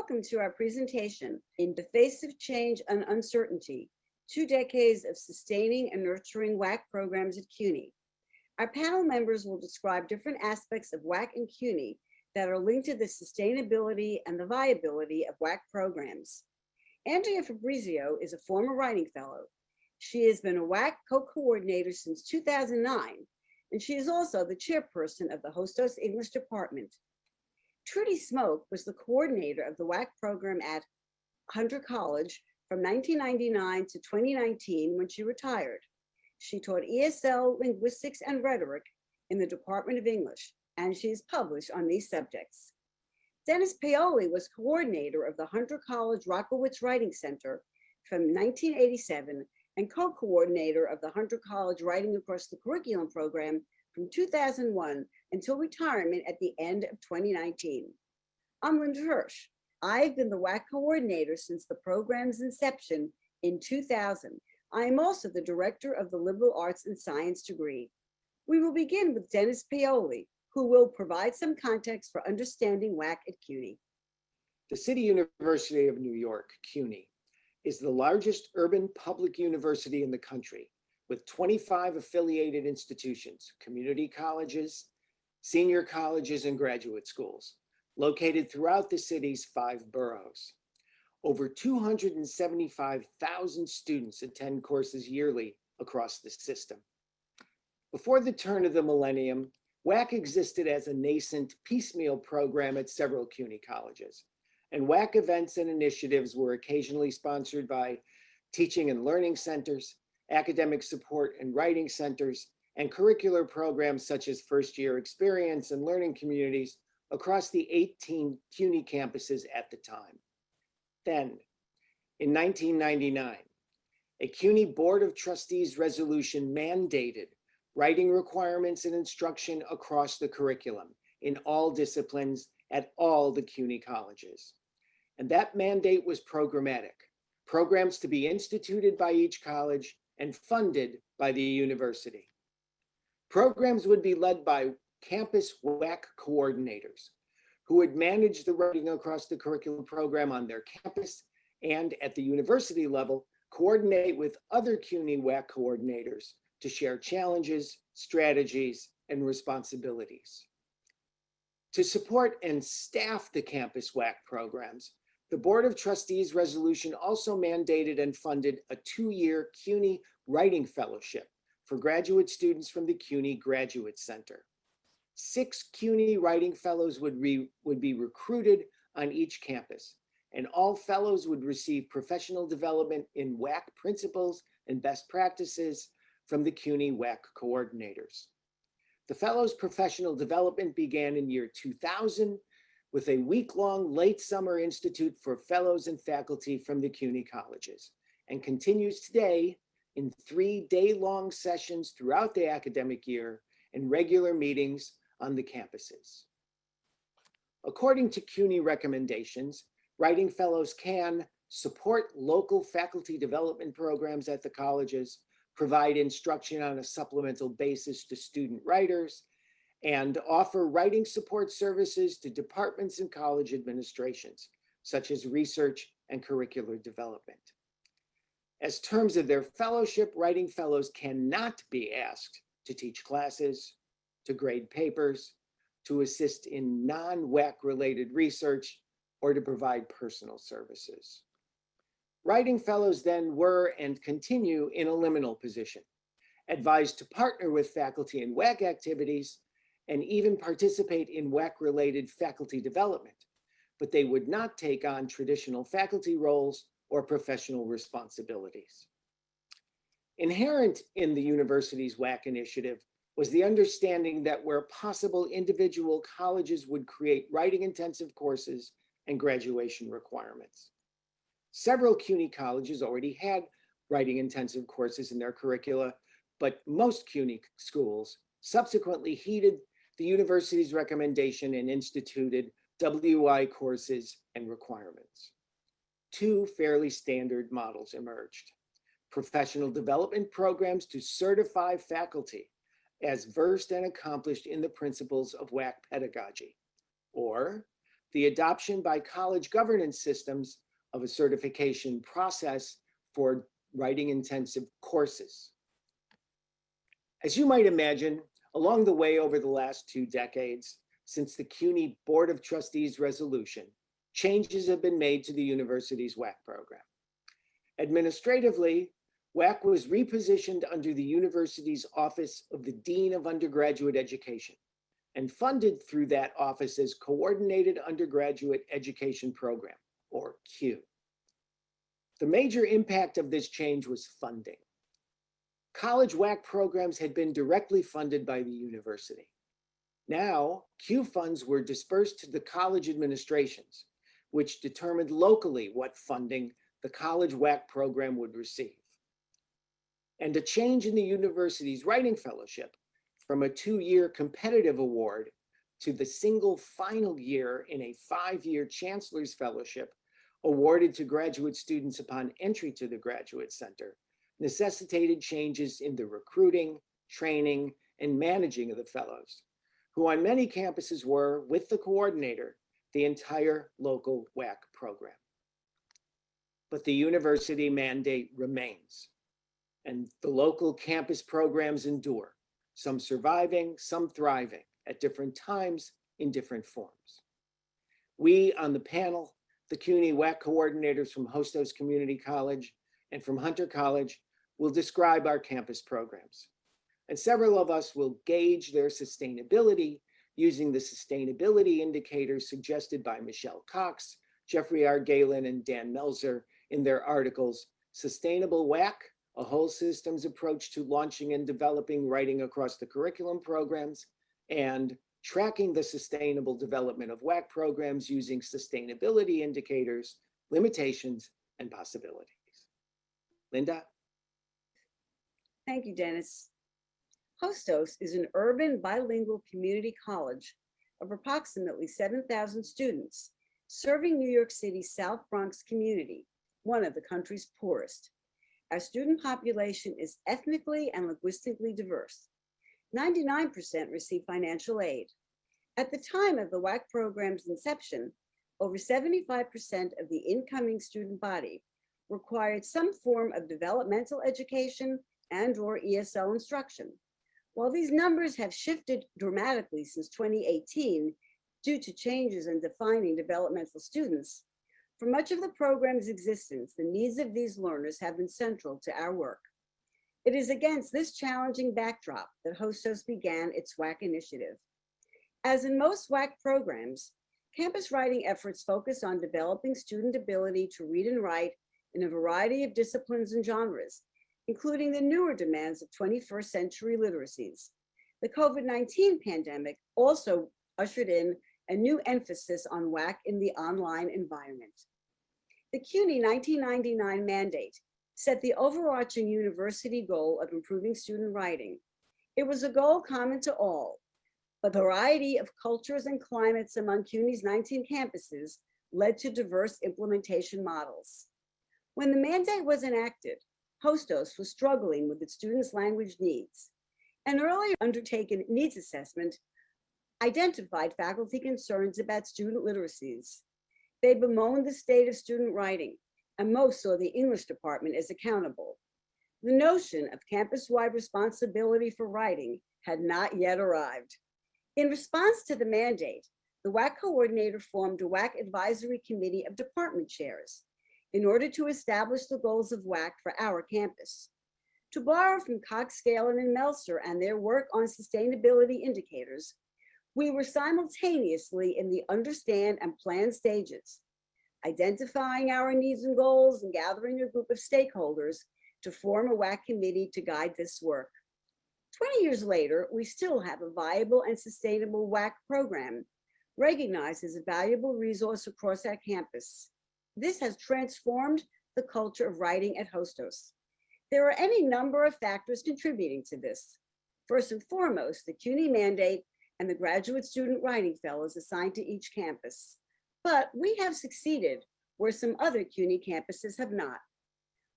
welcome to our presentation, In the Face of Change and Uncertainty, 2 Decades of Sustaining and Nurturing WAC Programs at CUNY. Our panel members will describe different aspects of WAC and CUNY that are linked to the sustainability and the viability of WAC programs. Andrea Fabrizio is a former writing fellow. She has been a WAC co-coordinator since 2009, and she is also the chairperson of the Hostos English Department. Trudy Smoke was the coordinator of the WAC program at Hunter College from 1999 to 2019 when she retired. She taught ESL, linguistics, and rhetoric in the Department of English, and she is published on these subjects. Dennis Paoli was coordinator of the Hunter College Rockowitz Writing Center from 1987 and co-coordinator of the Hunter College Writing Across the Curriculum program from 2001 until retirement at the end of 2019. I'm Linda Hirsch. I've been the WAC coordinator since the program's inception in 2000. I am also the director of the Liberal Arts and Science degree. We will begin with Dennis Paoli, who will provide some context for understanding WAC at CUNY. The City University of New York, CUNY, is the largest urban public university in the country, with 25 affiliated institutions, community colleges, senior colleges, and graduate schools, located throughout the city's 5 boroughs. Over 275,000 students attend courses yearly across the system. Before the turn of the millennium, WAC existed as a nascent piecemeal program at several CUNY colleges, and WAC events and initiatives were occasionally sponsored by teaching and learning centers, academic support and writing centers, and curricular programs such as first-year experience and learning communities across the 18 CUNY campuses at the time. Then, in 1999, a CUNY Board of Trustees resolution mandated writing requirements and instruction across the curriculum in all disciplines at all the CUNY colleges. And that mandate was programmatic, programs to be instituted by each college and funded by the university. Programs would be led by campus WAC coordinators, who would manage the writing across the curriculum program on their campus and at the university level, coordinate with other CUNY WAC coordinators to share challenges, strategies, and responsibilities. To support and staff the campus WAC programs, the Board of Trustees resolution also mandated and funded a 2-year CUNY Writing Fellowship for graduate students from the CUNY Graduate Center. 6 CUNY Writing Fellows would be recruited on each campus, and all fellows would receive professional development in WAC principles and best practices from the CUNY WAC coordinators. The fellows' professional development began in year 2000 with a week-long late summer institute for fellows and faculty from the CUNY colleges, and continues today in 3 day-long sessions throughout the academic year and regular meetings on the campuses. According to CUNY recommendations, writing fellows can support local faculty development programs at the colleges, provide instruction on a supplemental basis to student writers, and offer writing support services to departments and college administrations, such as research and curricular development. As terms of their fellowship, writing fellows cannot be asked to teach classes, to grade papers, to assist in non-WAC related research, or to provide personal services. Writing fellows then were and continue in a liminal position, advised to partner with faculty in WAC activities and even participate in WAC-related faculty development, but they would not take on traditional faculty roles or professional responsibilities. Inherent in the university's WAC initiative was the understanding that where possible, individual colleges would create writing-intensive courses and graduation requirements. Several CUNY colleges already had writing-intensive courses in their curricula, but most CUNY schools subsequently heeded the university's recommendation and instituted WI courses and requirements. 2 fairly standard models emerged: professional development programs to certify faculty as versed and accomplished in the principles of WAC pedagogy, or the adoption by college governance systems of a certification process for writing-intensive courses. As you might imagine, along the way over the last 2 decades, since the CUNY Board of Trustees resolution, changes have been made to the university's WAC program. Administratively, WAC was repositioned under the university's Office of the Dean of Undergraduate Education and funded through that office as Coordinated Undergraduate Education Program, or CUE. The major impact of this change was funding. College WAC programs had been directly funded by the university. Now, CUE funds were dispersed to the college administrations, which determined locally what funding the college WAC program would receive. And a change in the university's writing fellowship from a 2-year competitive award to the single final year in a 5-year chancellor's fellowship awarded to graduate students upon entry to the Graduate Center necessitated changes in the recruiting, training, and managing of the fellows, who on many campuses were, with the coordinator, the entire local WAC program. But the university mandate remains, and the local campus programs endure, some surviving, some thriving at different times in different forms. We on the panel, the CUNY WAC coordinators from Hostos Community College and from Hunter College, will describe our campus programs. And several of us will gauge their sustainability using the sustainability indicators suggested by Michelle Cox, Jeffrey R. Galen, and Dan Melzer in their articles, Sustainable WAC, a Whole Systems Approach to Launching and Developing Writing Across the Curriculum Programs, and Tracking the Sustainable Development of WAC Programs Using Sustainability Indicators, Limitations, and Possibilities. Linda? Thank you, Dennis. Hostos is an urban bilingual community college of approximately 7,000 students, serving New York City's South Bronx community, one of the country's poorest. Our student population is ethnically and linguistically diverse. 99% receive financial aid. At the time of the WAC program's inception, over 75% of the incoming student body required some form of developmental education and/or ESL instruction. While these numbers have shifted dramatically since 2018 due to changes in defining developmental students, for much of the program's existence, the needs of these learners have been central to our work. It is against this challenging backdrop that Hostos began its WAC initiative. As in most WAC programs, campus writing efforts focus on developing student ability to read and write in a variety of disciplines and genres, including the newer demands of 21st century literacies. The COVID-19 pandemic also ushered in a new emphasis on WAC in the online environment. The CUNY 1999 mandate set the overarching university goal of improving student writing. It was a goal common to all. A variety of cultures and climates among CUNY's 19 campuses led to diverse implementation models. When the mandate was enacted, Hostos was struggling with its students' language needs. An earlier undertaken needs assessment identified faculty concerns about student literacies. They bemoaned the state of student writing, and most saw the English department as accountable. The notion of campus-wide responsibility for writing had not yet arrived. In response to the mandate, the WAC coordinator formed a WAC advisory committee of department chairs in order to establish the goals of WAC for our campus. To borrow from Cox, Galen, and Melzer and their work on sustainability indicators, we were simultaneously in the understand and plan stages, identifying our needs and goals and gathering a group of stakeholders to form a WAC committee to guide this work. 20 years later, we still have a viable and sustainable WAC program, recognized as a valuable resource across our campus. This has transformed the culture of writing at Hostos. There are any number of factors contributing to this. First and foremost, the CUNY mandate and the graduate student writing fellows assigned to each campus. But we have succeeded where some other CUNY campuses have not.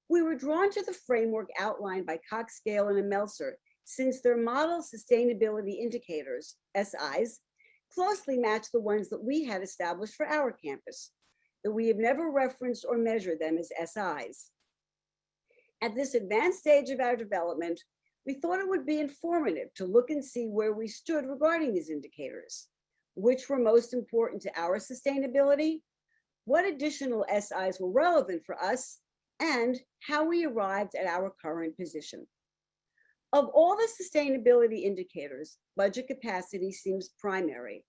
We were drawn to the framework outlined by Cox, Galen, and Melzer since their model sustainability indicators, SIs, closely match the ones that we had established for our campus, though we have never referenced or measured them as SIs. At this advanced stage of our development, we thought it would be informative to look and see where we stood regarding these indicators, which were most important to our sustainability, what additional SIs were relevant for us, and how we arrived at our current position. Of all the sustainability indicators, budget capacity seems primary.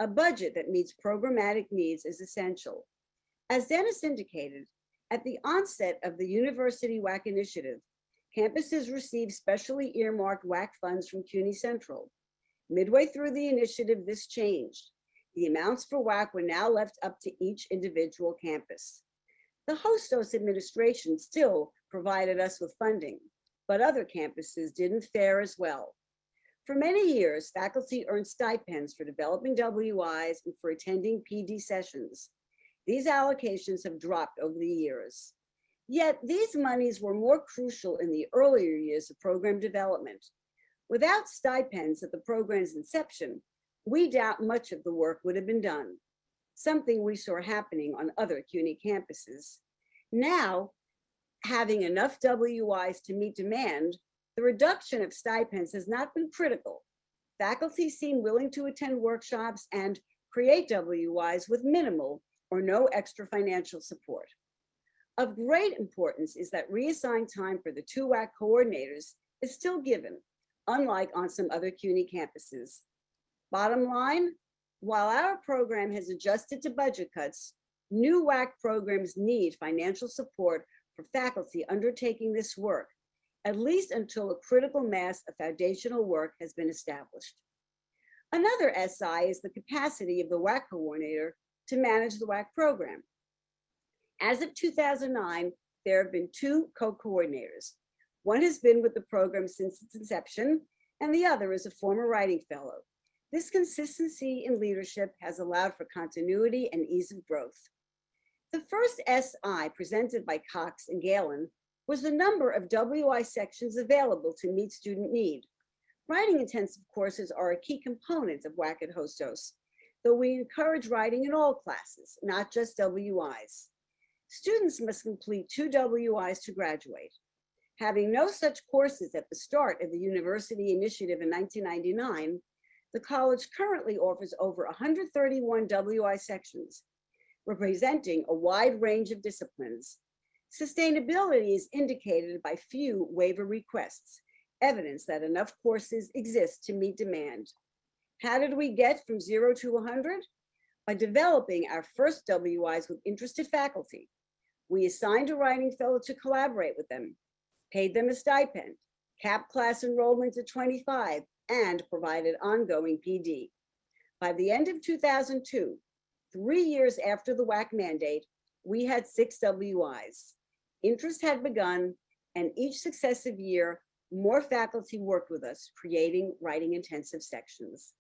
A budget that meets programmatic needs is essential. As Dennis indicated, at the onset of the University WAC Initiative, campuses received specially earmarked WAC funds from CUNY Central. Midway through the initiative, this changed. The amounts for WAC were now left up to each individual campus. The Hostos administration still provided us with funding, but other campuses didn't fare as well. For many years, faculty earned stipends for developing WIs and for attending PD sessions. These allocations have dropped over the years. Yet these monies were more crucial in the earlier years of program development. Without stipends at the program's inception, we doubt much of the work would have been done, something we saw happening on other CUNY campuses. Now, having enough WIs to meet demand, the reduction of stipends has not been critical. Faculty seem willing to attend workshops and create WIs with minimal or no extra financial support. Of great importance is that reassigned time for the 2 WAC coordinators is still given, unlike on some other CUNY campuses. Bottom line, while our program has adjusted to budget cuts, new WAC programs need financial support for faculty undertaking this work, at least until a critical mass of foundational work has been established. Another SI is the capacity of the WAC coordinator to manage the WAC program. As of 2009, there have been 2 co-coordinators. One has been with the program since its inception, and the other is a former writing fellow. This consistency in leadership has allowed for continuity and ease of growth. The first SI presented by Cox and Galen was the number of WI sections available to meet student need. Writing intensive courses are a key component of WAC at Hostos, though we encourage writing in all classes, not just WIs. Students must complete 2 WIs to graduate. Having no such courses at the start of the University Initiative in 1999, the college currently offers over 131 WI sections, representing a wide range of disciplines. Sustainability is indicated by few waiver requests, evidence that enough courses exist to meet demand. How did we get from 0 to 100? By developing our first WIs with interested faculty. We assigned a writing fellow to collaborate with them, paid them a stipend, capped class enrollment to 25, and provided ongoing PD. By the end of 2002, 3 years after the WAC mandate, we had 6 WIs. Interest had begun, and each successive year, more faculty worked with us, creating writing intensive sections.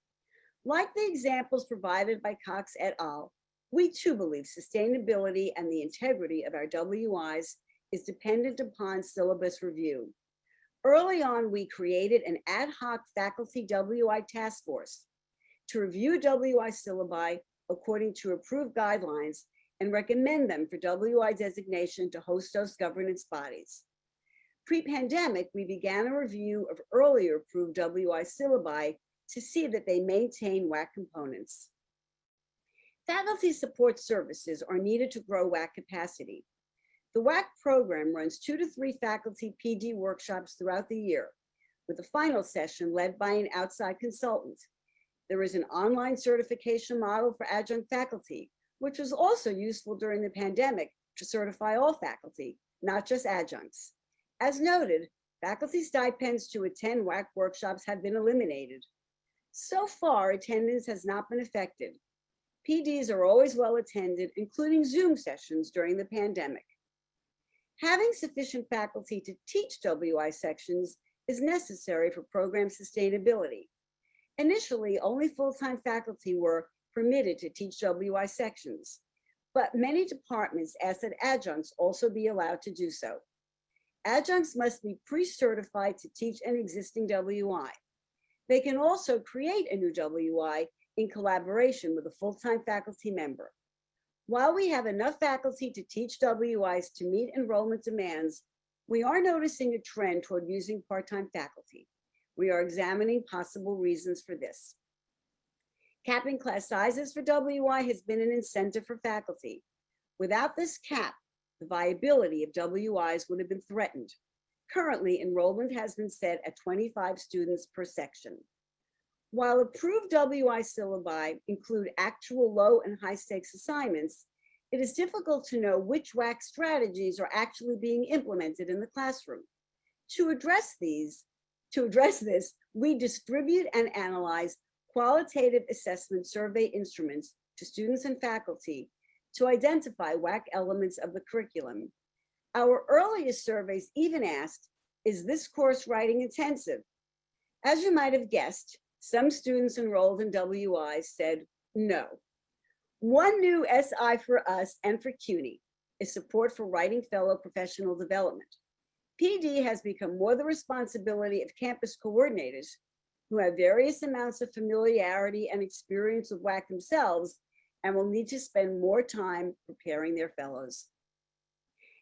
Like the examples provided by Cox et al., we too believe sustainability and the integrity of our WIs is dependent upon syllabus review. Early on, we created an ad hoc faculty WI task force to review WI syllabi according to approved guidelines and recommend them for WI designation to Hostos governance bodies. Pre-pandemic, we began a review of earlier approved WI syllabi to see that they maintain WAC components. Faculty support services are needed to grow WAC capacity. The WAC program runs 2 to 3 faculty PD workshops throughout the year, with a final session led by an outside consultant. There is an online certification model for adjunct faculty, which was also useful during the pandemic to certify all faculty, not just adjuncts. As noted, faculty stipends to attend WAC workshops have been eliminated. So far, attendance has not been affected. PDs are always well attended, including Zoom sessions during the pandemic. Having sufficient faculty to teach WI sections is necessary for program sustainability. Initially, only full-time faculty were permitted to teach WI sections, but many departments asked that adjuncts also be allowed to do so. Adjuncts must be pre-certified to teach an existing WI. They can also create a new WI in collaboration with a full-time faculty member. While we have enough faculty to teach WIs to meet enrollment demands, we are noticing a trend toward using part-time faculty. We are examining possible reasons for this. Capping class sizes for WI has been an incentive for faculty. Without this cap, the viability of WIs would have been threatened. Currently, enrollment has been set at 25 students per section. While approved WI syllabi include actual low and high stakes assignments, it is difficult to know which WAC strategies are actually being implemented in the classroom. To address this, we distribute and analyze qualitative assessment survey instruments to students and faculty to identify WAC elements of the curriculum. Our earliest surveys even asked, is this course writing intensive? As you might have guessed, some students enrolled in WI said no. One new SI for us and for CUNY is support for writing fellow professional development. PD has become more the responsibility of campus coordinators who have various amounts of familiarity and experience with WAC themselves and will need to spend more time preparing their fellows.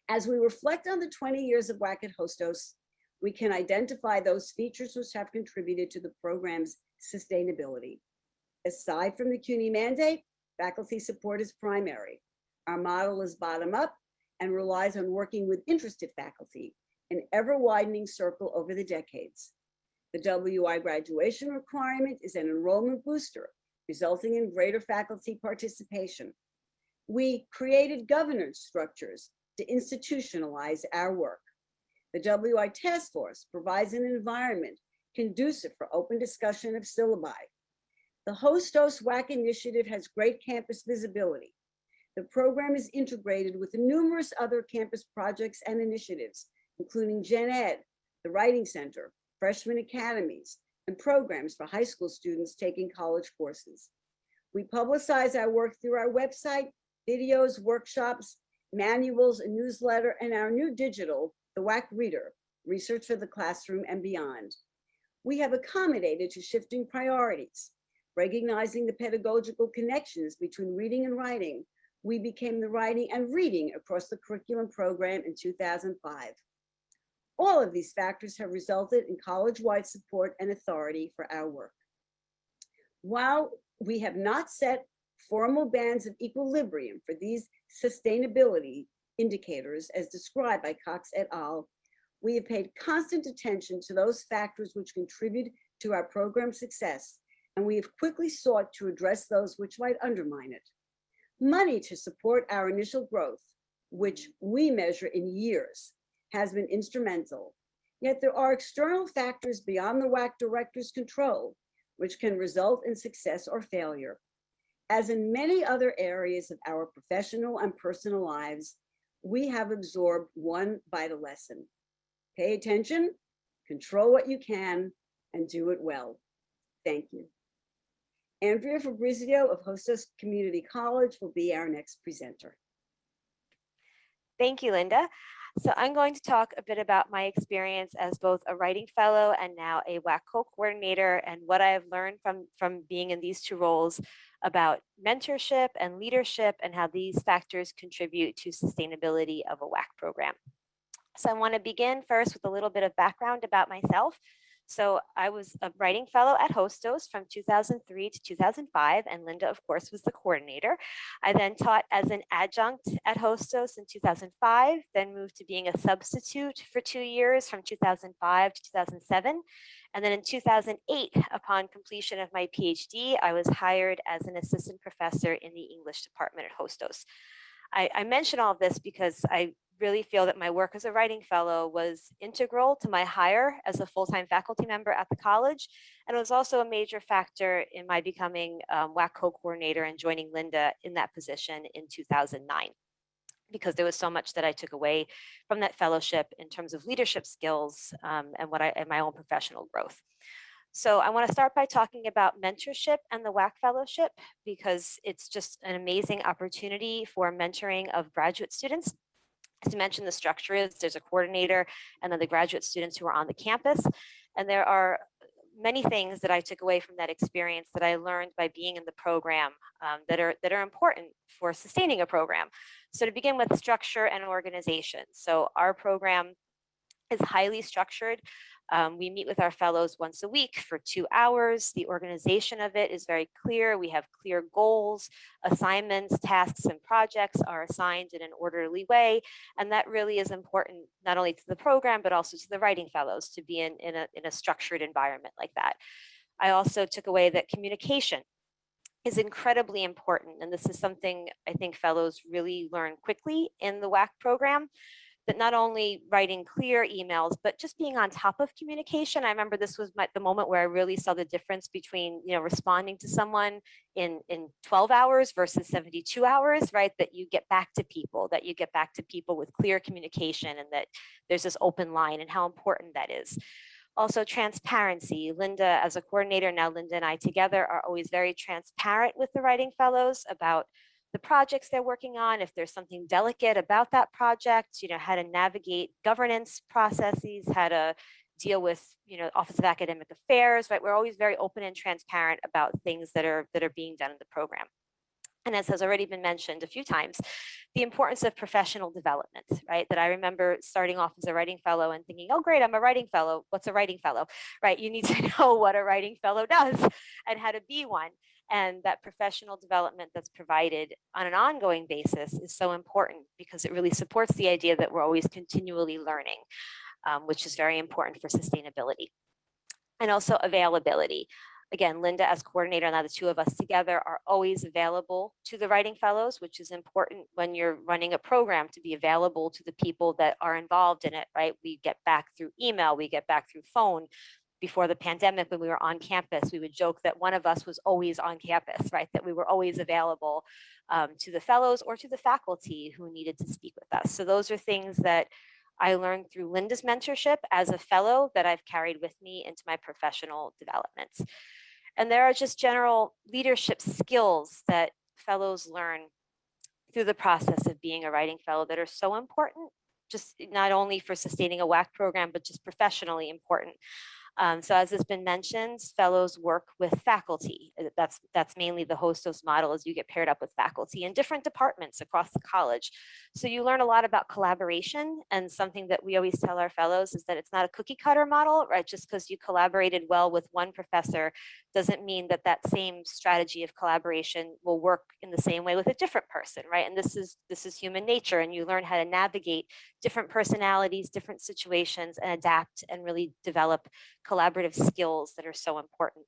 As we reflect on the 20 years of WAC at Hostos, we can identify those features which have contributed to the program's sustainability. Aside from the CUNY mandate, faculty support is primary. Our model is bottom up and relies on working with interested faculty, an ever-widening circle over the decades. The WI graduation requirement is an enrollment booster, resulting in greater faculty participation. We created governance structures to institutionalize our work. The WI task force provides an environment conducive for open discussion of syllabi. The Hostos WAC Initiative has great campus visibility. The program is integrated with numerous other campus projects and initiatives, including Gen Ed, the Writing Center, freshman academies, and programs for high school students taking college courses. We publicize our work through our website, videos, workshops, manuals, a newsletter, and our new digital, the WAC Reader, Research for the Classroom and Beyond. We have accommodated to shifting priorities. Recognizing the pedagogical connections between reading and writing, we became the writing and reading across the curriculum program in 2005. All of these factors have resulted in college-wide support and authority for our work. While we have not set formal bands of equilibrium for these sustainability indicators as described by Cox et al., we have paid constant attention to those factors which contribute to our program success, and we have quickly sought to address those which might undermine it. Money to support our initial growth, which we measure in years, has been instrumental. Yet there are external factors beyond the WAC director's control, which can result in success or failure. As in many other areas of our professional and personal lives, we have absorbed one vital lesson. Pay attention, control what you can, and do it well. Thank you. Andrea Fabrizio of Hostos Community College will be our next presenter. Thank you, Linda. So I'm going to talk a bit about my experience as both a writing fellow and now a WAC co-coordinator, and what I have learned from being in these two roles about mentorship and leadership and how these factors contribute to sustainability of a WAC program. So I want to begin first with a little bit of background about myself. So I was a writing fellow at Hostos from 2003 to 2005, and Linda, of course, was the coordinator. I then taught as an adjunct at Hostos in 2005, then moved to being a substitute for 2 years from 2005 to 2007. And then in 2008, upon completion of my PhD, I was hired as an assistant professor in the English department at Hostos. I mention all of this because I really feel that my work as a writing fellow was integral to my hire as a full-time faculty member at the college. And it was also a major factor in my becoming WAC co-coordinator and joining Linda in that position in 2009, because there was so much that I took away from that fellowship in terms of leadership skills and my own professional growth. So I want to start by talking about mentorship and the WAC fellowship, because it's just an amazing opportunity for mentoring of graduate students. As I mentioned, the structure is there's a coordinator and then the graduate students who are on the campus. And there are many things that I took away from that experience that I learned by being in the program that are important for sustaining a program. So to begin with, structure and organization. So our program is highly structured. We meet with our fellows once a week for 2 hours. The organization of it is very clear. We have clear goals, assignments, tasks, and projects are assigned in an orderly way. And that really is important, not only to the program, but also to the writing fellows to be in a structured environment like that. I also took away that communication is incredibly important. And this is something I think fellows really learn quickly in the WAC program, that not only writing clear emails, but just being on top of communication. I remember this was the moment where I really saw the difference between, responding to someone in 12 hours versus 72 hours, right? That you get back to people, with clear communication, and that there's this open line, and how important that is. Also transparency. Linda, as a coordinator, now Linda and I together are always very transparent with the writing fellows about the projects they're working on, if there's something delicate about that project, how to navigate governance processes, how to deal with, Office of Academic Affairs, right? We're always very open and transparent about things that are being done in the program. And as has already been mentioned a few times, the importance of professional development, right? That I remember starting off as a writing fellow and thinking, oh, great, I'm a writing fellow. What's a writing fellow, right? You need to know what a writing fellow does and how to be one. And that professional development that's provided on an ongoing basis is so important, because it really supports the idea that we're always continually learning, which is very important for sustainability. And also availability. Again, Linda as coordinator, now the two of us together are always available to the writing fellows, which is important when you're running a program, to be available to the people that are involved in it, right? We get back through email, we get back through phone. Before the pandemic, when we were on campus, we would joke that one of us was always on campus, right? That we were always available to the fellows or to the faculty who needed to speak with us. So those are things that I learned through Linda's mentorship as a fellow that I've carried with me into my professional development. And there are just general leadership skills that fellows learn through the process of being a writing fellow that are so important, just not only for sustaining a WAC program, but just professionally important. So as has been mentioned, fellows work with faculty. That's mainly the Hostos model, as you get paired up with faculty in different departments across the college. So you learn a lot about collaboration, and something that we always tell our fellows is that it's not a cookie cutter model, right? Just because you collaborated well with one professor doesn't mean that that same strategy of collaboration will work in the same way with a different person, right? And this is human nature, and you learn how to navigate different personalities, different situations, and adapt and really develop collaborative skills that are so important,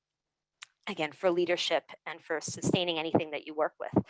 again, for leadership and for sustaining anything that you work with.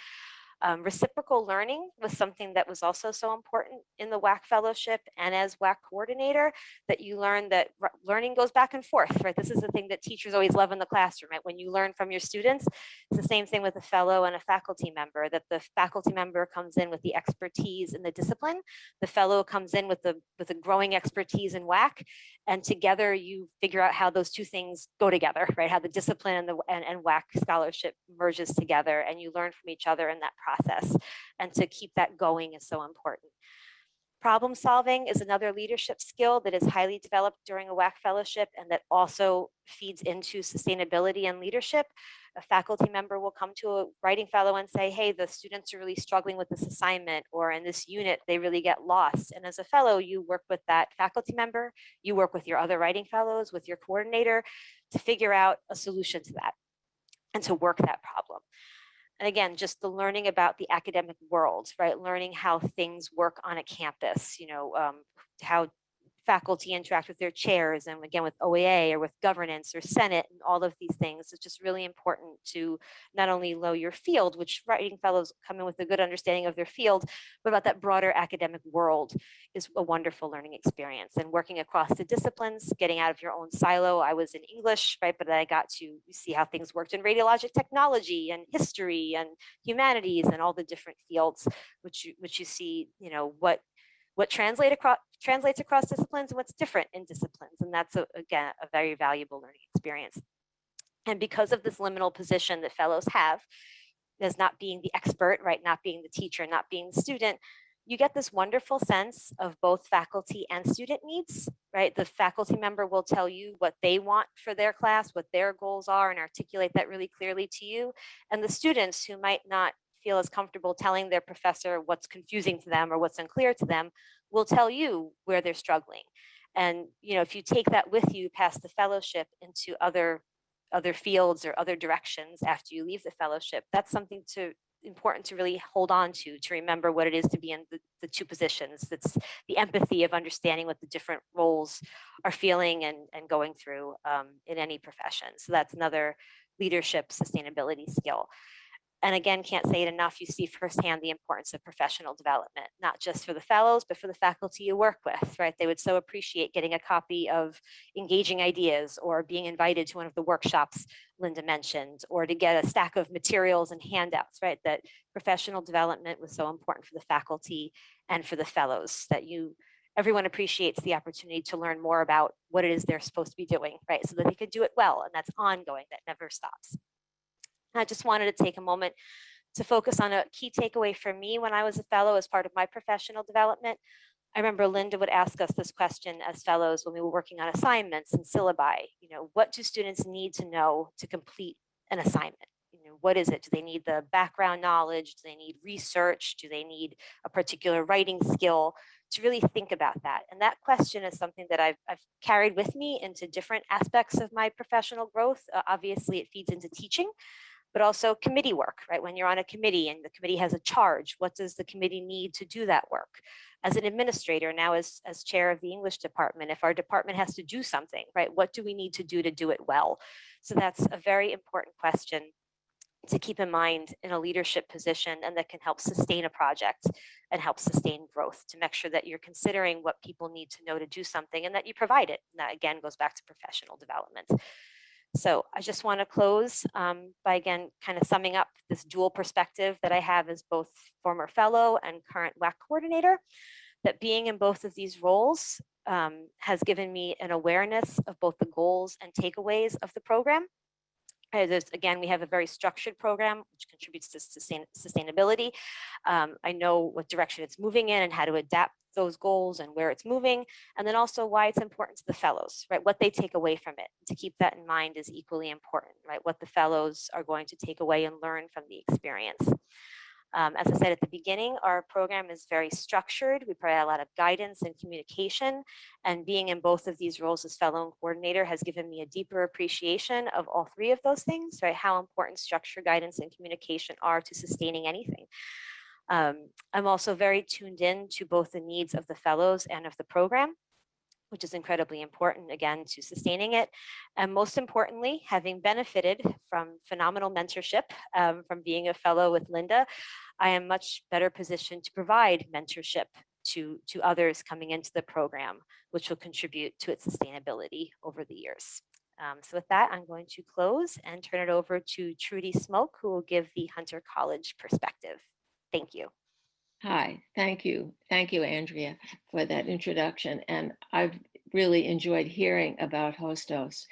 Reciprocal learning was something that was also so important in the WAC fellowship and as WAC coordinator, that you learn that learning goes back and forth, right? This is the thing that teachers always love in the classroom, right? When you learn from your students, it's the same thing with a fellow and a faculty member, that the faculty member comes in with the expertise in the discipline, the fellow comes in with a growing expertise in WAC, and together you figure out how those two things go together, right? How the discipline and WAC scholarship merges together, and you learn from each other in that process. And to keep that going is so important. Problem solving is another leadership skill that is highly developed during a WAC fellowship, and that also feeds into sustainability and leadership. A faculty member will come to a writing fellow and say, hey, the students are really struggling with this assignment, or in this unit, they really get lost. And as a fellow, you work with that faculty member, you work with your other writing fellows, with your coordinator, to figure out a solution to that and to work that problem. And again, just the learning about the academic world, right? Learning how things work on a campus, how faculty interact with their chairs, and again with OAA or with governance or Senate and all of these things. It's just really important to not only know your field, which writing fellows come in with a good understanding of their field, but about that broader academic world is a wonderful learning experience. And working across the disciplines, getting out of your own silo. I was in English, right? But I got to see how things worked in radiologic technology and history and humanities and all the different fields, which you see, what translates across disciplines and what's different in disciplines. And that's, again, a very valuable learning experience. And because of this liminal position that fellows have, as not being the expert, right, not being the teacher, not being the student, you get this wonderful sense of both faculty and student needs, right? The faculty member will tell you what they want for their class, what their goals are, and articulate that really clearly to you. And the students who might not feel as comfortable telling their professor what's confusing to them or what's unclear to them will tell you where they're struggling. And if you take that with you past the fellowship into other fields or other directions after you leave the fellowship, that's something important to really hold on to remember what it is to be in the two positions. That's the empathy of understanding what the different roles are feeling and going through in any profession. So that's another leadership sustainability skill. And again, can't say it enough, you see firsthand the importance of professional development, not just for the fellows, but for the faculty you work with, right? They would so appreciate getting a copy of Engaging Ideas or being invited to one of the workshops Linda mentioned, or to get a stack of materials and handouts, right? That professional development was so important for the faculty and for the fellows, that everyone appreciates the opportunity to learn more about what it is they're supposed to be doing, right? So that they could do it well, and that's ongoing, that never stops. I just wanted to take a moment to focus on a key takeaway for me when I was a fellow as part of my professional development. I remember Linda would ask us this question as fellows when we were working on assignments and syllabi. What do students need to know to complete an assignment? What is it? Do they need the background knowledge? Do they need research? Do they need a particular writing skill? To really think about that. And that question is something that I've carried with me into different aspects of my professional growth. Obviously, it feeds into teaching, but also committee work, right? When you're on a committee and the committee has a charge, what does the committee need to do that work? As an administrator, now as chair of the English department, if our department has to do something, right? What do we need to do it well? So that's a very important question to keep in mind in a leadership position, and that can help sustain a project and help sustain growth, to make sure that you're considering what people need to know to do something and that you provide it. And that again goes back to professional development. So I just want to close by again kind of summing up this dual perspective that I have as both former fellow and current WAC coordinator, that being in both of these roles has given me an awareness of both the goals and takeaways of the program. Again, we have a very structured program which contributes to sustainability. I know what direction it's moving in and how to adapt those goals and where it's moving, and then also why it's important to the fellows, right? What they take away from it. To keep that in mind is equally important, right? What the fellows are going to take away and learn from the experience. As I said at the beginning, our program is very structured. We provide a lot of guidance and communication, and being in both of these roles as fellow and coordinator has given me a deeper appreciation of all three of those things, right? How important structure, guidance, and communication are to sustaining anything. I'm also very tuned in to both the needs of the fellows and of the program, which is incredibly important, again, to sustaining it. And most importantly, having benefited from phenomenal mentorship from being a fellow with Linda, I am much better positioned to provide mentorship to others coming into the program, which will contribute to its sustainability over the years. So with that, I'm going to close and turn it over to Trudy Smoke, who will give the Hunter College perspective. Thank you. Hi, thank you. Thank you, Andrea, for that introduction. And I've really enjoyed hearing about Hostos.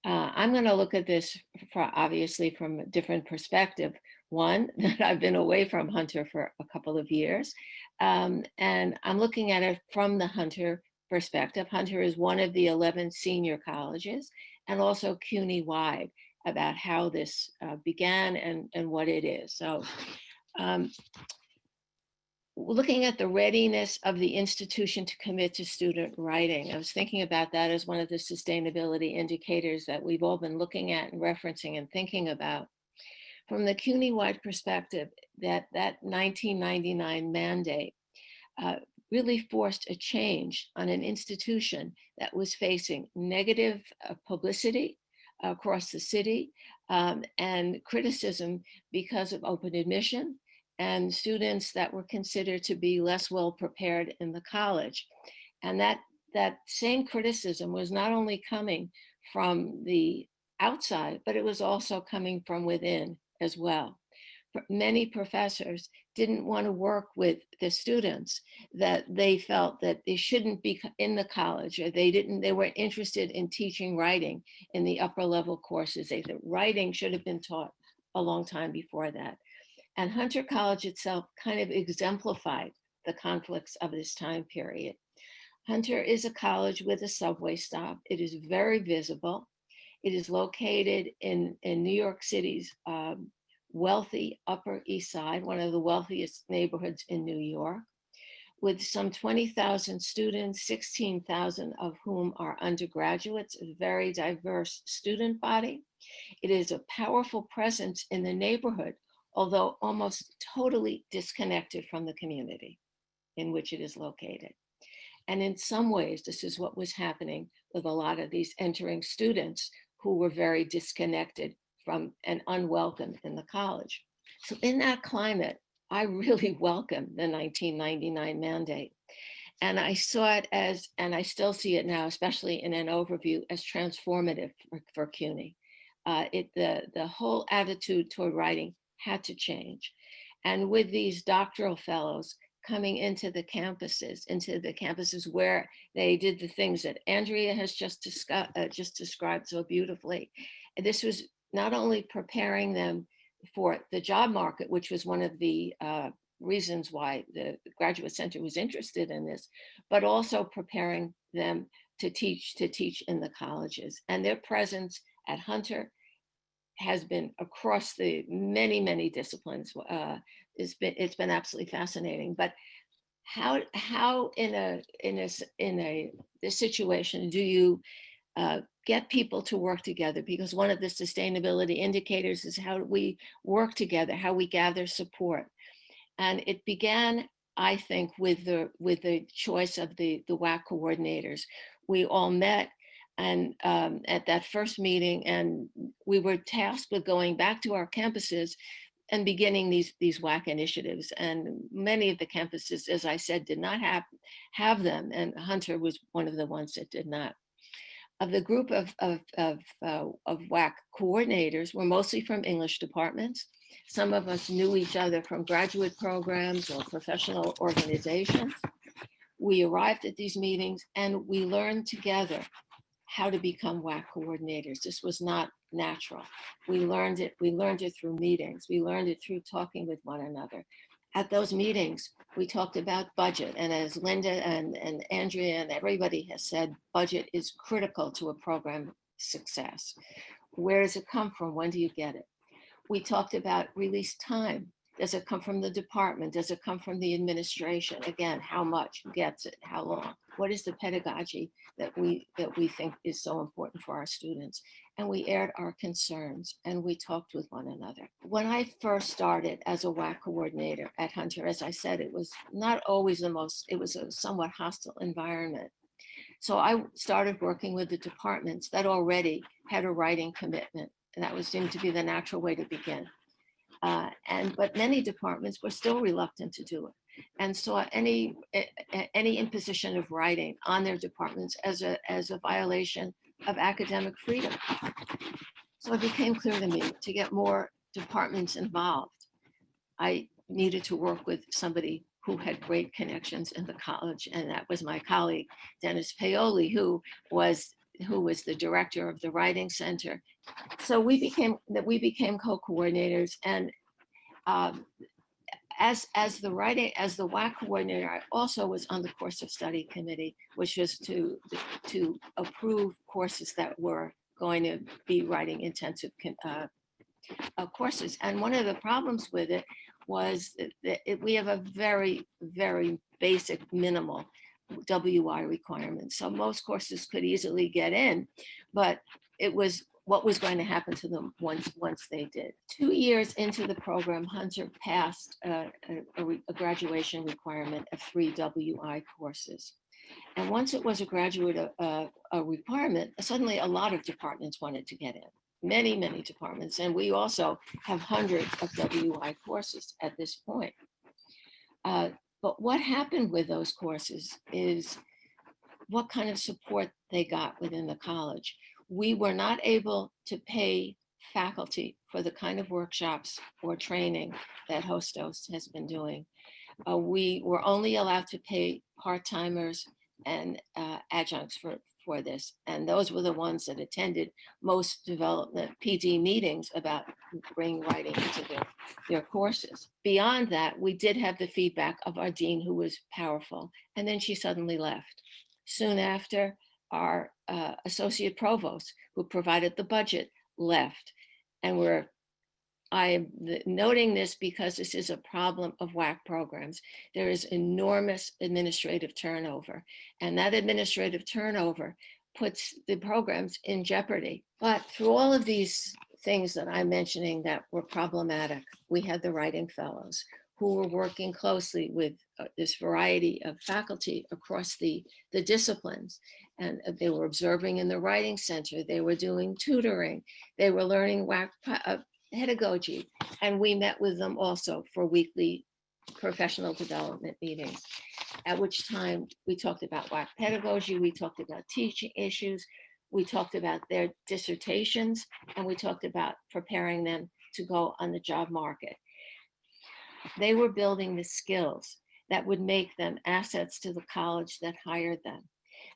I'm going to look at this obviously from a different perspective. One, that I've been away from Hunter for a couple of years. And I'm looking at it from the Hunter perspective. Hunter is one of the 11 senior colleges, and also CUNY-wide, about how this began and what it is. So looking at the readiness of the institution to commit to student writing, I was thinking about that as one of the sustainability indicators that we've all been looking at and referencing and thinking about. From the CUNY-wide perspective, that 1999 mandate really forced a change on an institution that was facing negative publicity across the city and criticism because of open admission and students that were considered to be less well prepared in the college. And that same criticism was not only coming from the outside, but it was also coming from within as well. Many professors didn't want to work with the students, that they felt that they shouldn't be in the college, or they weren't interested in teaching writing in the upper level courses. They thought writing should have been taught a long time before that. And Hunter College itself kind of exemplified the conflicts of this time period. Hunter is a college with a subway stop. It is very visible. It is located in New York City's wealthy Upper East Side, one of the wealthiest neighborhoods in New York, with some 20,000 students, 16,000 of whom are undergraduates, a very diverse student body. It is a powerful presence in the neighborhood, although almost totally disconnected from the community in which it is located. And in some ways, this is what was happening with a lot of these entering students who were very disconnected from and unwelcome in the college. So in that climate, I really welcomed the 1999 mandate. And I saw it as, and I still see it now, especially in an overview, as transformative for CUNY. The whole attitude toward writing had to change. And with these doctoral fellows coming into the campuses where they did the things that Andrea has just described so beautifully. And this was not only preparing them for the job market, which was one of the reasons why the Graduate Center was interested in this, but also preparing them to teach in the colleges. And their presence at Hunter has been across the many disciplines. It's been absolutely fascinating. But how in this situation do you get people to work together? Because one of the sustainability indicators is how we work together, how we gather support. And it began, I think, with the choice of the WAC coordinators. We all met and at that first meeting, and we were tasked with going back to our campuses and beginning these WAC initiatives. And many of the campuses, as I said, did not have them, and Hunter was one of the ones that did not. Of the group of WAC coordinators were mostly from English departments. Some of us knew each other from graduate programs or professional organizations. We arrived at these meetings and we learned together how to become WAC coordinators. This was not natural. We learned it through meetings. We learned it through talking with one another. At those meetings, we talked about budget. And as Linda and Andrea and everybody has said, budget is critical to a program success. Where does it come from? When do you get it? We talked about release time. Does it come from the department? Does it come from the administration? Again, how much gets it? How long? What is the pedagogy that we think is so important for our students? And we aired our concerns and we talked with one another. When I first started as a WAC coordinator at Hunter, as I said, it was not always it was a somewhat hostile environment. So I started working with the departments that already had a writing commitment, and that was seemed to be the natural way to begin. But many departments were still reluctant to do it and saw any imposition of writing on their departments as a violation of academic freedom. So it became clear to me to get more departments involved, I needed to work with somebody who had great connections in the college, and that was my colleague, Dennis Paoli, who was the director of the Writing Center. So we became co-coordinators, and as the WAC coordinator, I also was on the course of study committee, which was to approve courses that were going to be writing intensive courses. And one of the problems with it was that we have a very, very basic minimal WI requirement. So most courses could easily get in, but it was what was going to happen to them once they did. 2 years into the program, Hunter passed a graduation requirement of 3 WI courses. And once it was a graduate requirement, suddenly a lot of departments wanted to get in. Many departments, and we also have hundreds of WI courses at this point. But what happened with those courses is what kind of support they got within the college. We were not able to pay faculty for the kind of workshops or training that Hostos has been doing. We were only allowed to pay part-timers and adjuncts for this. And those were the ones that attended most development PD meetings about bringing writing into their courses. Beyond that, we did have the feedback of our dean, who was powerful. And then she suddenly left. Soon after, our associate provost, who provided the budget, left. And I'm noting this because this is a problem of WAC programs. There is enormous administrative turnover, and that administrative turnover puts the programs in jeopardy. But through all of these things that I'm mentioning that were problematic, we had the writing fellows who were working closely with this variety of faculty across the disciplines. And they were observing in the writing center, they were doing tutoring, they were learning WAC pedagogy, and we met with them also for weekly professional development meetings, at which time we talked about WAC pedagogy, we talked about teaching issues, we talked about their dissertations, and we talked about preparing them to go on the job market. They were building the skills that would make them assets to the college that hired them.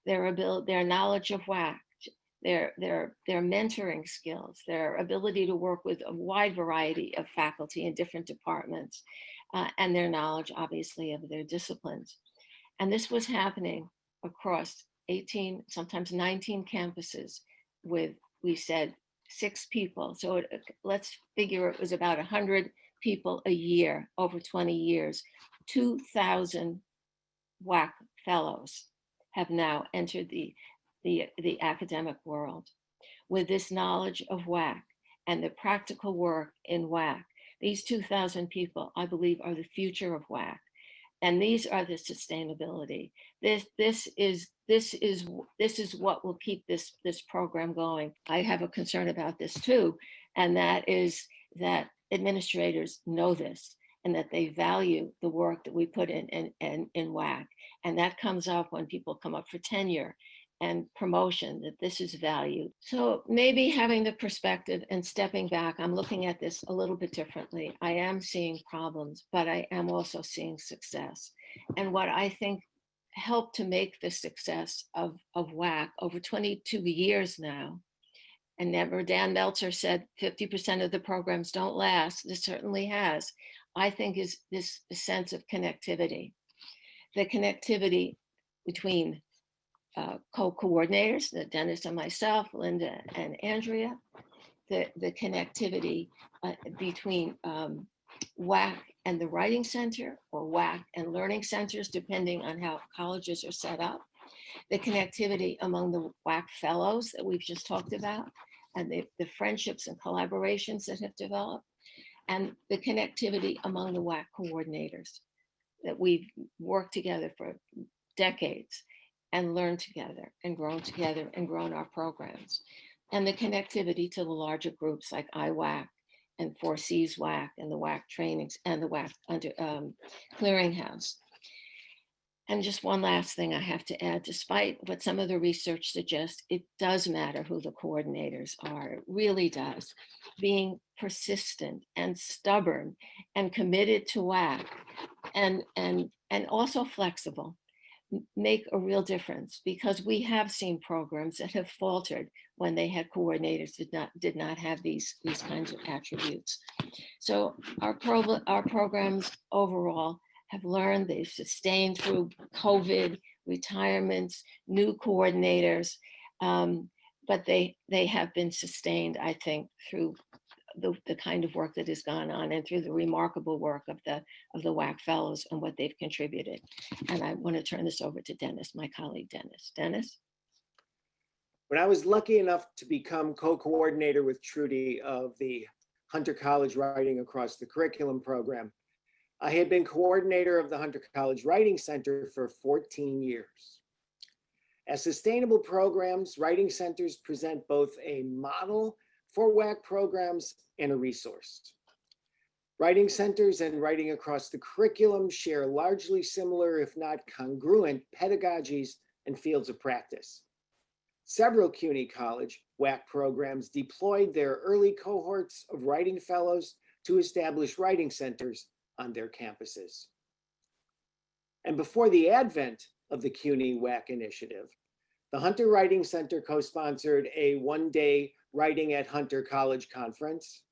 Their knowledge of WAC, their mentoring skills, their ability to work with a wide variety of faculty in different departments, and their knowledge, obviously, of their disciplines. And this was happening across 18, sometimes 19 campuses with, we said, 6 people. So let's figure it was about 100 people a year over 20 years. 2,000 WAC fellows have now entered the academic world with this knowledge of WAC and the practical work in WAC. These 2,000 people, I believe, are the future of WAC, and these are the sustainability. This is what will keep this program going. I have a concern about this too, and that is that administrators know this and that they value the work that we put in WAC, and that comes up when people come up for tenure and promotion, that this is valued. So maybe having the perspective and stepping back, I'm looking at this a little bit differently. I am seeing problems, but I am also seeing success. And what I think helped to make the success of WAC over 22 years now, and never, Dan Meltzer said 50% of the programs don't last. This certainly has. I think is this sense of connectivity. The connectivity between co-coordinators, Dennis and myself, Linda and Andrea, the connectivity between WAC and the Writing Center, or WAC and learning centers, depending on how colleges are set up, the connectivity among the WAC fellows that we've just talked about, and the friendships and collaborations that have developed, and the connectivity among the WAC coordinators that we've worked together for decades and learned together and grown our programs, and the connectivity to the larger groups like IWAC and 4C's WAC and the WAC trainings and the WAC clearinghouse. And just one last thing I have to add, despite what some of the research suggests, it does matter who the coordinators are. It really does. Being persistent and stubborn and committed to WAC and also flexible make a real difference, because we have seen programs that have faltered when they had coordinators did not have these kinds of attributes. So our programs overall have learned, they've sustained through COVID, retirements, new coordinators, but they have been sustained, I think, through the kind of work that has gone on and through the remarkable work of the WAC fellows and what they've contributed. And I want to turn this over to Dennis, my colleague, Dennis. Dennis? When I was lucky enough to become co-coordinator with Trudy of the Hunter College Writing Across the Curriculum program, I had been coordinator of the Hunter College Writing Center for 14 years. As sustainable programs, writing centers present both a model for WAC programs and a resource. Writing centers and writing across the curriculum share largely similar, if not congruent, pedagogies and fields of practice. Several CUNY College WAC programs deployed their early cohorts of writing fellows to establish writing centers on their campuses. And before the advent of the CUNY WAC Initiative, The Hunter Writing Center co-sponsored a one-day Writing at Hunter College conference.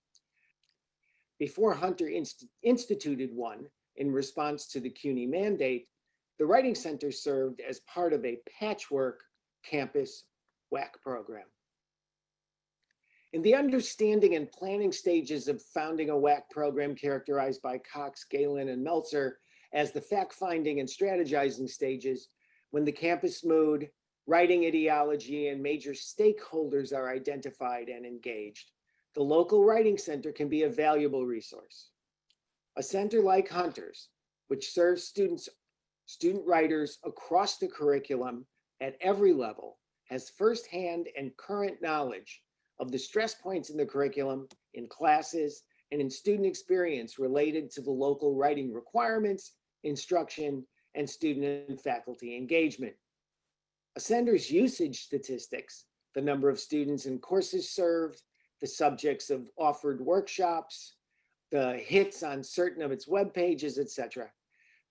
Before Hunter instituted one in response to the CUNY mandate, the Writing Center served as part of a patchwork campus WAC program. In the understanding and planning stages of founding a WAC program characterized by Cox, Galen, and Meltzer as the fact-finding and strategizing stages, when the campus mood, writing ideology, and major stakeholders are identified and engaged, the local writing center can be a valuable resource. A center like Hunter's, which serves student writers across the curriculum at every level, has firsthand and current knowledge of the stress points in the curriculum, in classes, and in student experience related to the local writing requirements, instruction, and student and faculty engagement. A center's usage statistics, the number of students and courses served, the subjects of offered workshops, the hits on certain of its web pages, etc.,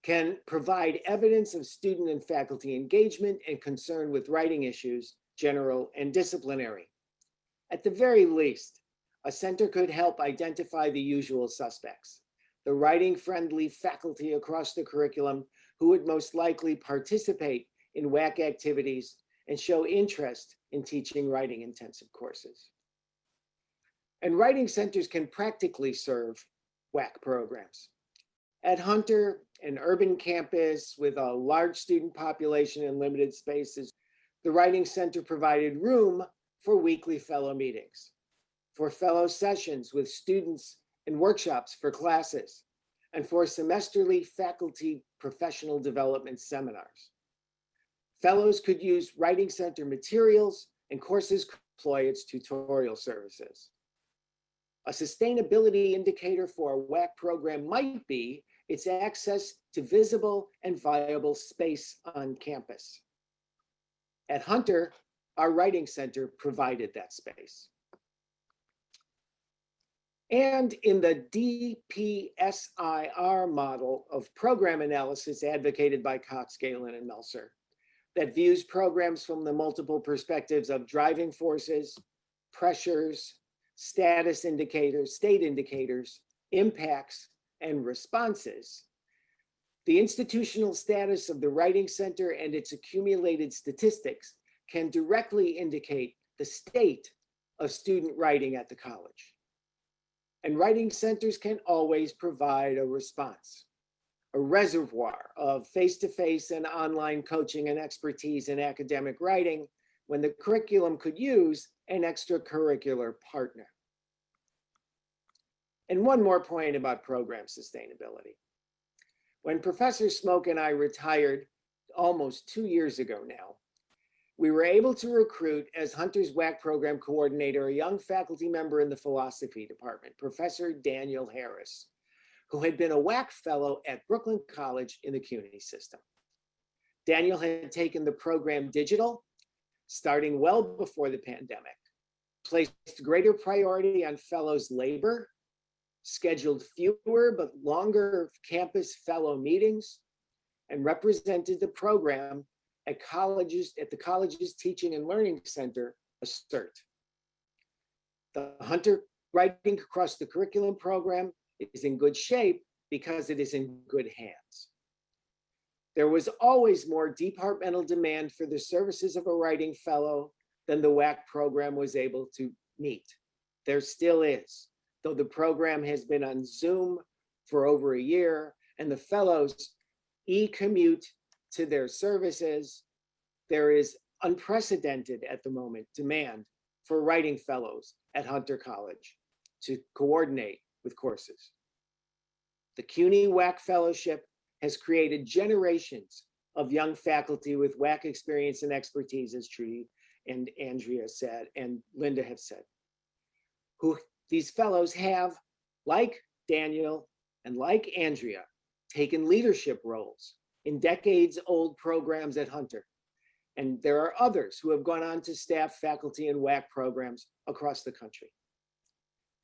can provide evidence of student and faculty engagement and concern with writing issues, general and disciplinary. At the very least, a center could help identify the usual suspects, the writing-friendly faculty across the curriculum who would most likely participate in WAC activities and show interest in teaching writing-intensive courses. And writing centers can practically serve WAC programs. At Hunter, an urban campus with a large student population and limited spaces, the Writing Center provided room for weekly fellow meetings, for fellow sessions with students and workshops for classes, and for semesterly faculty professional development seminars. Fellows could use Writing Center materials, and courses could deploy its tutorial services. A sustainability indicator for a WAC program might be its access to visible and viable space on campus. At Hunter, our Writing Center provided that space. And in the DPSIR model of program analysis advocated by Cox, Galen, and Meltzer, that views programs from the multiple perspectives of driving forces, pressures, status indicators, state indicators, impacts, and responses, the institutional status of the Writing Center and its accumulated statistics can directly indicate the state of student writing at the college. And writing centers can always provide a response, a reservoir of face-to-face and online coaching and expertise in academic writing when the curriculum could use an extracurricular partner. And one more point about program sustainability. When Professor Smoke and I retired almost 2 years ago now, we were able to recruit as Hunter's WAC Program Coordinator a young faculty member in the philosophy department, Professor Daniel Harris, who had been a WAC fellow at Brooklyn College in the CUNY system. Daniel had taken the program digital, starting well before the pandemic, placed greater priority on fellows' labor, scheduled fewer but longer campus fellow meetings, and represented the program at the college's Teaching and Learning Center, ASSERT. The Hunter Writing Across the Curriculum program is in good shape because it is in good hands. There was always more departmental demand for the services of a writing fellow than the WAC program was able to meet. There still is, though the program has been on Zoom for over a year and the fellows e-commute to their services. There is unprecedented at the moment demand for writing fellows at Hunter College to coordinate with courses. The CUNY WAC Fellowship has created generations of young faculty with WAC experience and expertise, as Trudy and Andrea said, and Linda have said, who these fellows have, like Daniel and like Andrea, taken leadership roles in decades-old programs at Hunter. And there are others who have gone on to staff faculty and WAC programs across the country.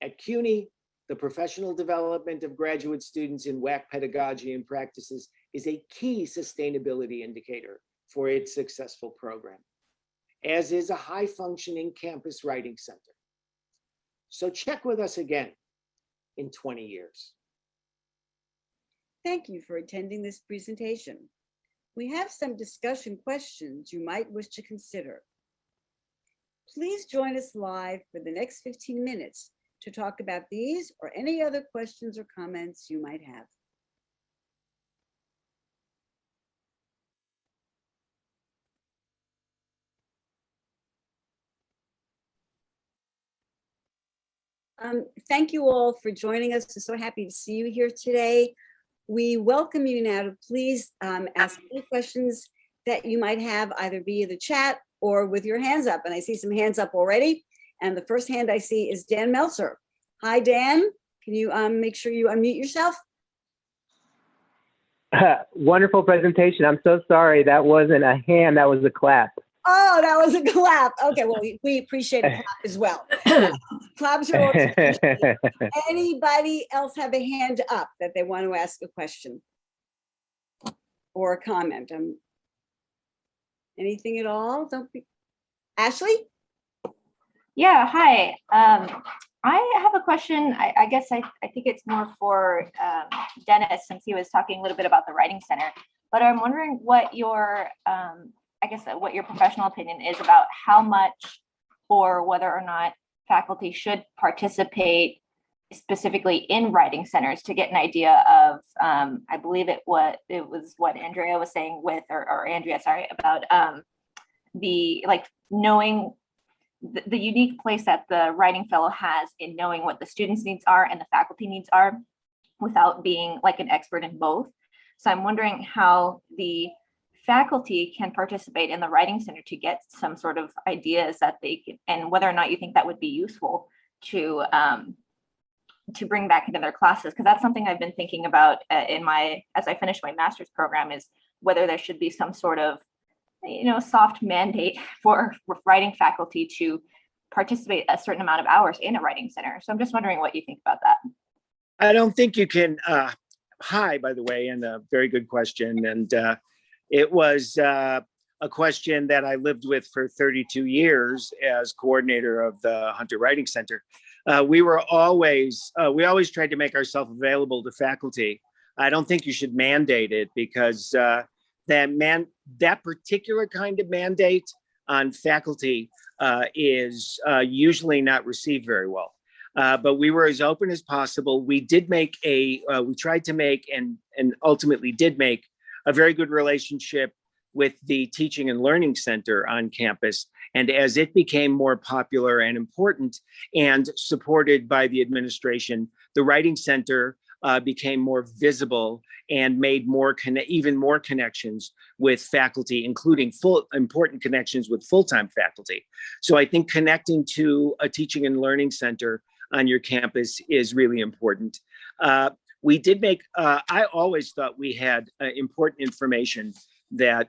At CUNY, the professional development of graduate students in WAC pedagogy and practices is a key sustainability indicator for its successful program. as is a high-functioning campus writing center. So check with us again in 20 years. Thank you for attending this presentation. We have some discussion questions you might wish to consider. Please join us live for the next 15 minutes to talk about these or any other questions or comments you might have. Thank you all for joining us. We're so happy to see you here today. We welcome you now to please ask any questions that you might have either via the chat or with your hands up. And I see some hands up already. And the first hand I see is Dan Meltzer. Hi, Dan. Can you make sure you unmute yourself? Wonderful presentation. I'm so sorry. That wasn't a hand, that was a clap. Oh, that was a clap. Okay, well, we appreciate a clap as well. Claps are always appreciated. Anybody else have a hand up that they want to ask a question or a comment? Anything at all? Don't be. Ashley? Yeah, hi. I have a question. I guess I think it's more for Dennis, since he was talking a little bit about the Writing Center. But I'm wondering what your I guess what your professional opinion is about how much or whether or not faculty should participate specifically in writing centers to get an idea of, I believe it was what Andrea was saying with, or Andrea, sorry, about the like knowing the unique place that the writing fellow has in knowing what the students' needs are and the faculty needs are without being like an expert in both. So I'm wondering how the faculty can participate in the writing center to get some sort of ideas that they can, and whether or not you think that would be useful to bring back into their classes, because that's something I've been thinking about as I finish my master's program, is whether there should be some sort of soft mandate for writing faculty to participate a certain amount of hours in a writing center. So I'm just wondering what you think about that. I don't think you can, hi, by the way, and a very good question. And it was a question that I lived with for 32 years as coordinator of the Hunter Writing Center. We always tried to make ourselves available to faculty. I don't think you should mandate it, because that particular kind of mandate on faculty is usually not received very well. But we were as open as possible. We did make we tried to make and ultimately did make a very good relationship with the Teaching and Learning Center on campus. And as it became more popular and important and supported by the administration, the Writing Center became more visible and made even more connections with faculty, including important connections with full-time faculty. So I think connecting to a Teaching and Learning Center on your campus is really important. We did make, I always thought we had important information that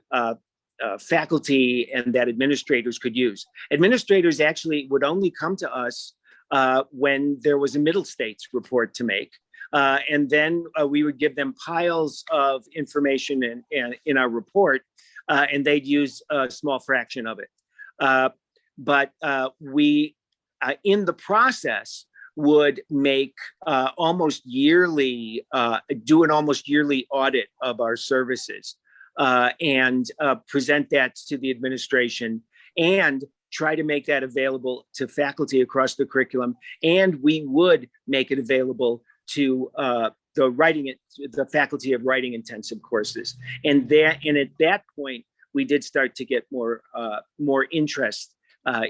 faculty and that administrators could use. Administrators actually would only come to us when there was a middle states report to make. And then we would give them piles of information in our report, and they'd use a small fraction of it. But we, in the process, would make do an almost yearly audit of our services and present that to the administration and try to make that available to faculty across the curriculum. And we would make it available to the faculty of writing intensive courses. And at that point, we did start to get more interest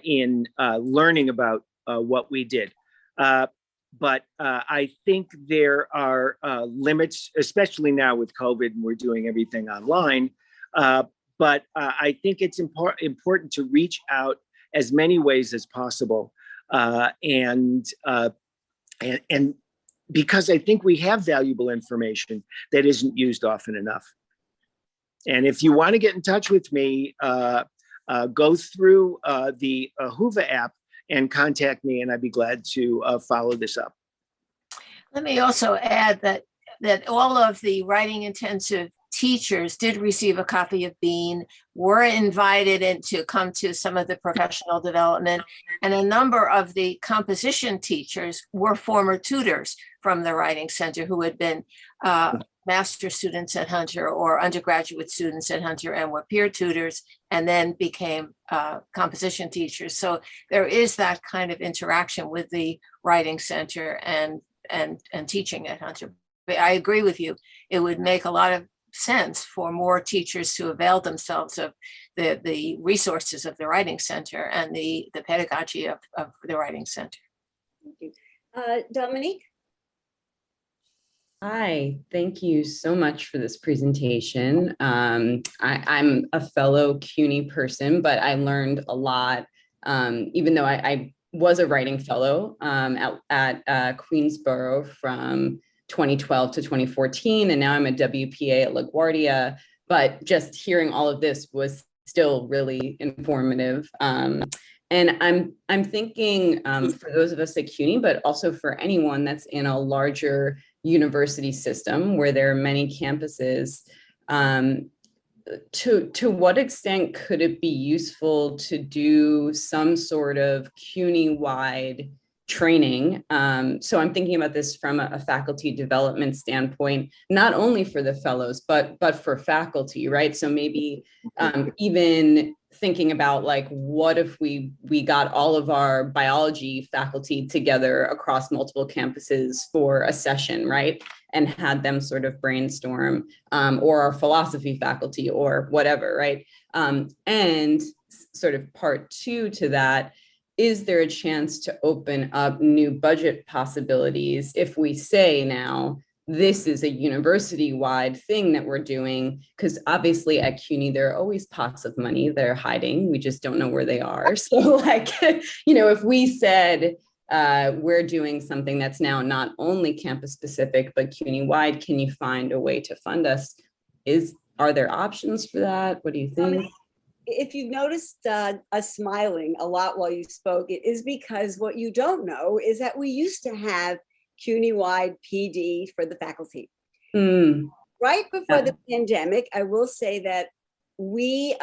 in learning about what we did. But I think there are limits, especially now with COVID and we're doing everything online. But I think it's important to reach out as many ways as possible. And because I think we have valuable information that isn't used often enough. And if you want to get in touch with me, go through the Whova app and contact me, and I'd be glad to follow this up. Let me also add that all of the writing intensive teachers did receive a copy of Bean, were invited in to come to some of the professional development, and a number of the composition teachers were former tutors from the Writing Center who had been master students at Hunter or undergraduate students at Hunter and were peer tutors and then became composition teachers. So there is that kind of interaction with the Writing Center and teaching at Hunter. But I agree with you. It would make a lot of sense for more teachers to avail themselves of the resources of the Writing Center and the pedagogy of the Writing Center. Thank you. Dominique? Hi, thank you so much for this presentation. I'm a fellow CUNY person, but I learned a lot, even though I was a writing fellow at Queensborough from 2012 to 2014, and now I'm a WPA at LaGuardia, but just hearing all of this was still really informative. And I'm thinking for those of us at CUNY, but also for anyone that's in a larger university system where there are many campuses, to what extent could it be useful to do some sort of CUNY-wide training? So I'm thinking about this from a faculty development standpoint, not only for the fellows, but for faculty, right? So maybe even thinking about like, what if we got all of our biology faculty together across multiple campuses for a session, right? And had them sort of brainstorm, or our philosophy faculty or whatever, right? And sort of part two to that, is there a chance to open up new budget possibilities if we say now, this is a university-wide thing that we're doing? Because obviously at CUNY, there are always pots of money that are hiding. We just don't know where they are. So like, if we said, we're doing something that's now not only campus specific, but CUNY-wide, can you find a way to fund us? Are there options for that? What do you think? If you've noticed us smiling a lot while you spoke, it is because what you don't know is that we used to have CUNY-wide PD for the faculty. Right before the pandemic, I will say that we,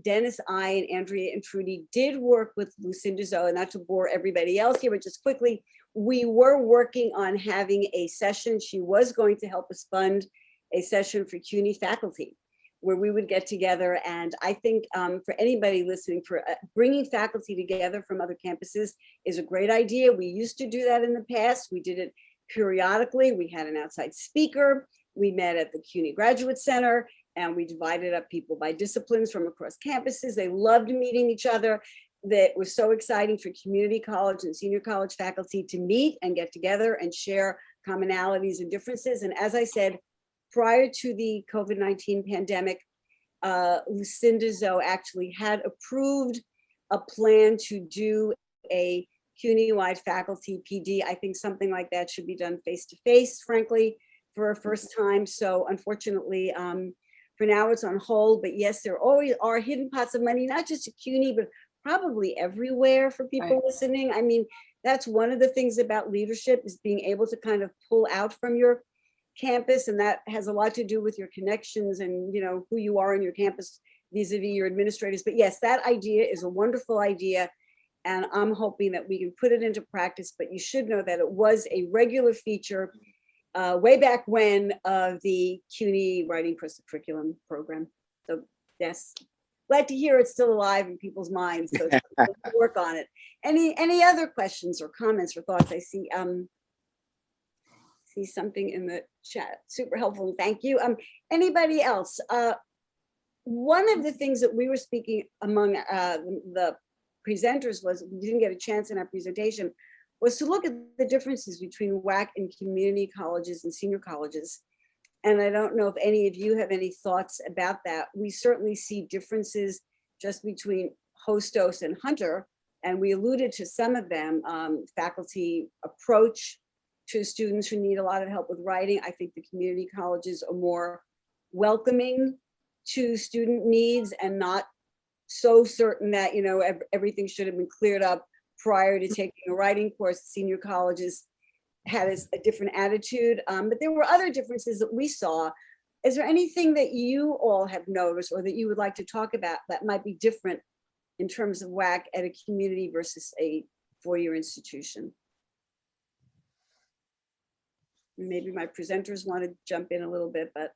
Dennis, I, and Andrea and Trudy did work with Lucinda Zoe, and not to bore everybody else here, but just quickly, we were working on having a session. She was going to help us fund a session for CUNY faculty, where we would get together. And I think for anybody listening, for bringing faculty together from other campuses is a great idea. We used to do that in the past. We did it periodically. We had an outside speaker. We met at the CUNY Graduate Center, and we divided up people by disciplines from across campuses. They loved meeting each other. That was so exciting for community college and senior college faculty to meet and get together and share commonalities and differences. And as I said, prior to the COVID-19 pandemic, Lucinda Zoe actually had approved a plan to do a CUNY-wide faculty PD. I think something like that should be done face-to-face, frankly, for a first time. So unfortunately, for now it's on hold, but yes, there always are hidden pots of money, not just at CUNY, but probably everywhere for people listening. I mean, that's one of the things about leadership, is being able to kind of pull out from your campus, and that has a lot to do with your connections and who you are in your campus vis-a-vis your administrators. But yes, that idea is a wonderful idea, and I'm hoping that we can put it into practice. But you should know that it was a regular feature way back when of the CUNY Writing Curriculum program. So yes, glad to hear it's still alive in people's minds. So we'll work on it. Any other questions or comments or thoughts? I see something in the chat. Super helpful. Thank you. Anybody else? One of the things that we were speaking among the presenters was, we didn't get a chance in our presentation, was to look at the differences between WAC and community colleges and senior colleges. And I don't know if any of you have any thoughts about that. We certainly see differences just between Hostos and Hunter, and we alluded to some of them. Faculty approach to students who need a lot of help with writing. I think the community colleges are more welcoming to student needs and not so certain that everything should have been cleared up prior to taking a writing course. Senior colleges had a different attitude, but there were other differences that we saw. Is there anything that you all have noticed or that you would like to talk about that might be different in terms of WAC at a community versus a four-year institution? Maybe my presenters want to jump in a little bit, but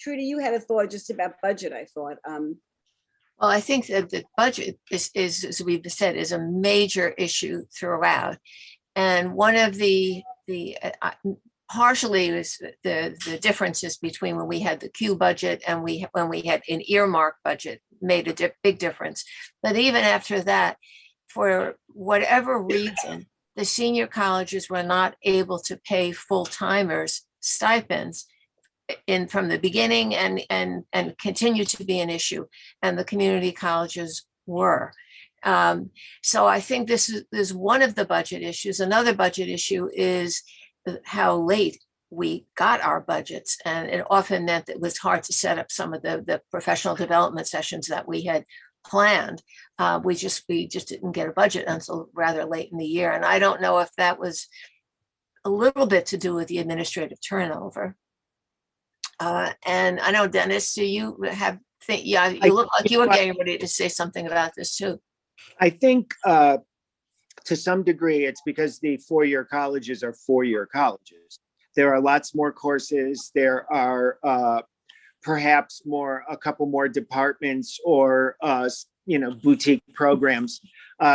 Trudy, you had a thought just about budget, I thought. Well, I think that the budget is, as we've said, is a major issue throughout. And one of the partially is the differences between when we had the Q budget and when we had an earmark budget made a big difference. But even after that, for whatever reason, the senior colleges were not able to pay full-timers stipends from the beginning and continue to be an issue, and the community colleges were. So I think this is one of the budget issues. Another budget issue is how late we got our budgets, and it often meant that it was hard to set up some of the professional development sessions that we had planned. We just didn't get a budget until rather late in the year, and I don't know if that was a little bit to do with the administrative turnover. And I know, Dennis, do you have yeah, you look like you were getting ready to say something about this too. I think to some degree, it's because the four-year colleges are four-year colleges. There are lots more courses. There are perhaps a couple more departments or boutique programs.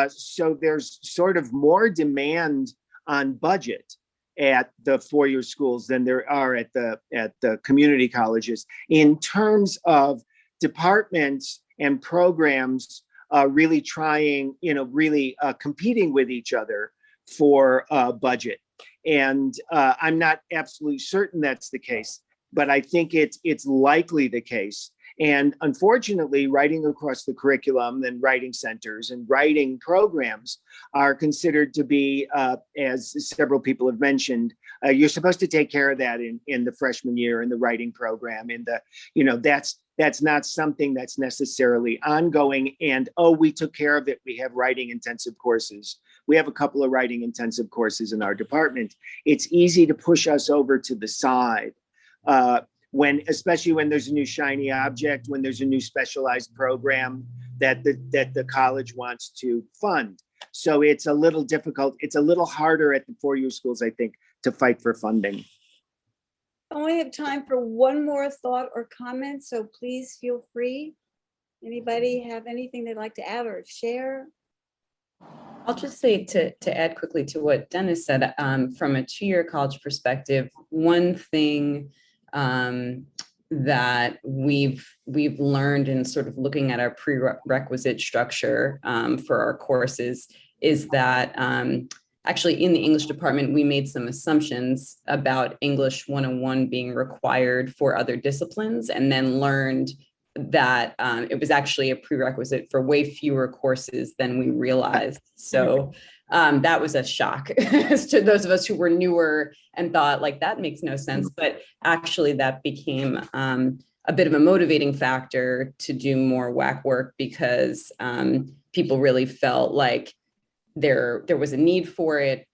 So there's sort of more demand on budget at the four-year schools than there are at the community colleges in terms of departments and programs really trying, really competing with each other for budget. And I'm not absolutely certain that's the case, but I think it's likely the case. And unfortunately, writing across the curriculum and writing centers and writing programs are considered to be, as several people have mentioned, you're supposed to take care of that in the freshman year in the writing program. In the, that's not something that's necessarily ongoing. And we took care of it. We have writing intensive courses. We have a couple of writing intensive courses in our department. It's easy to push us over to the side. Especially when there's a new shiny object, when there's a new specialized program that the college wants to fund. So it's a little difficult. It's a little harder at the four-year schools, I think, to fight for funding. I only have time for one more thought or comment, so please feel free. Anybody have anything they'd like to add or share? I'll just say to add quickly to what Dennis said, from a two-year college perspective, one thing that we've learned in sort of looking at our prerequisite structure for our courses is that actually in the English department, we made some assumptions about English 101 being required for other disciplines, and then learned that it was actually a prerequisite for way fewer courses than we realized. So that was a shock to those of us who were newer and thought like that makes no sense. But actually that became a bit of a motivating factor to do more WAC work, because people really felt like there was a need for it.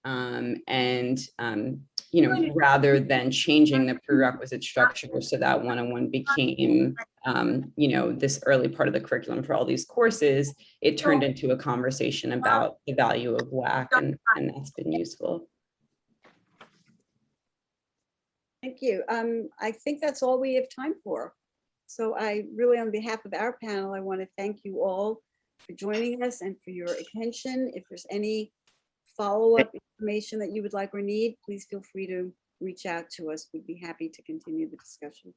Rather than changing the prerequisite structure so that one-on-one became, this early part of the curriculum for all these courses, it turned into a conversation about the value of WAC, and that's been useful. Thank you. I think that's all we have time for. So I really, on behalf of our panel, I want to thank you all for joining us and for your attention. If there's any follow-up information that you would like or need, please feel free to reach out to us. We'd be happy to continue the discussion.